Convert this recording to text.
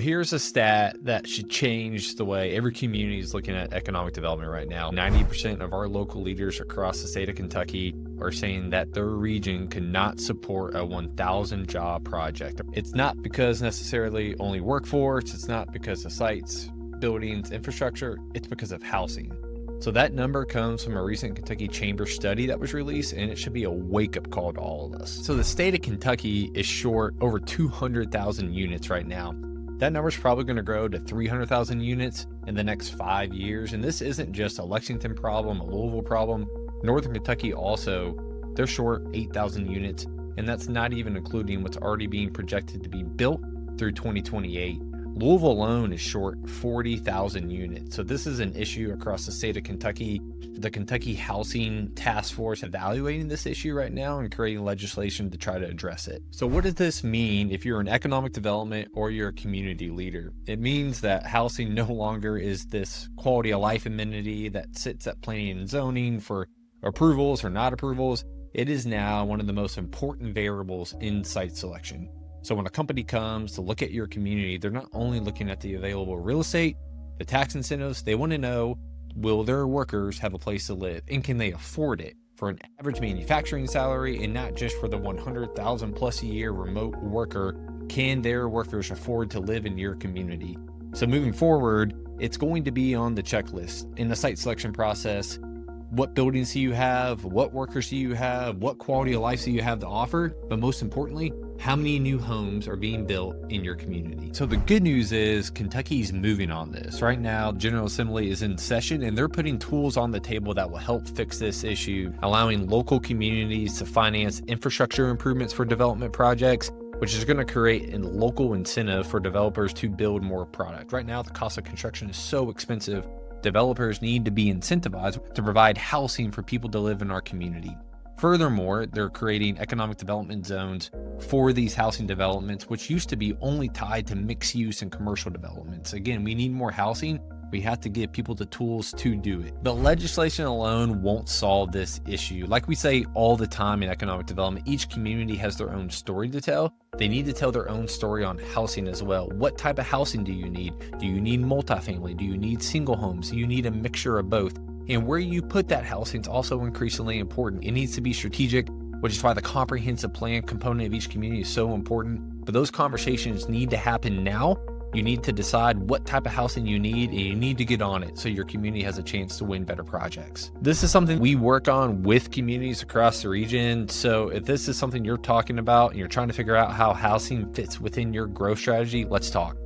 Here's a stat that should change the way every community is looking at economic development right now. 90% of our local leaders across the state of Kentucky are saying that their region cannot support a 1,000 job project. It's not because necessarily only workforce, it's not because of sites, buildings, infrastructure, it's because of housing. So that number comes from a recent Kentucky Chamber study that was released, and it should be a wake-up call to all of us. So the state of Kentucky is short over 200,000 units right now. That number is probably going to grow to 300,000 units in the next 5 years. And this isn't just a Lexington problem, a Louisville problem. Northern Kentucky also, they're short 8,000 units. And that's not even including what's already being projected to be built through 2028. Louisville alone is short 40,000 units. So this is an issue across the state of Kentucky. The Kentucky Housing Task Force evaluating this issue right now and creating legislation to try to address it. So what does this mean if you're an economic development or you're a community leader? It means that housing no longer is this quality of life amenity that sits at planning and zoning for approvals or not approvals. It is now one of the most important variables in site selection. So when a company comes to look at your community, they're not only looking at the available real estate, the tax incentives, they want to know, will their workers have a place to live, and can they afford it for an average manufacturing salary, and not just for the 100,000 plus a year remote worker? Can their workers afford to live in your community? So moving forward, it's going to be on the checklist in the site selection process. What buildings do you have? What workers do you have? What quality of life do you have to offer? But most importantly, how many new homes are being built in your community? So the good news is Kentucky's moving on this. Right now, General Assembly is in session and they're putting tools on the table that will help fix this issue, allowing local communities to finance infrastructure improvements for development projects, which is going to create a local incentive for developers to build more product. Right now, the cost of construction is so expensive. Developers need to be incentivized to provide housing for people to live in our community. Furthermore, they're creating economic development zones for these housing developments, which used to be only tied to mixed use and commercial developments. Again, we need more housing. We have to give people the tools to do it. But legislation alone won't solve this issue. Like we say all the time in economic development, each community has their own story to tell. They need to tell their own story on housing as well. What type of housing do you need? Do you need multifamily? Do you need single homes? Do you need a mixture of both? And where you put that housing is also increasingly important. It needs to be strategic, which is why the comprehensive plan component of each community is so important. But those conversations need to happen now. You need to decide what type of housing you need, and you need to get on it so your community has a chance to win better projects. This is something we work on with communities across the region. So if this is something you're talking about and you're trying to figure out how housing fits within your growth strategy, let's talk.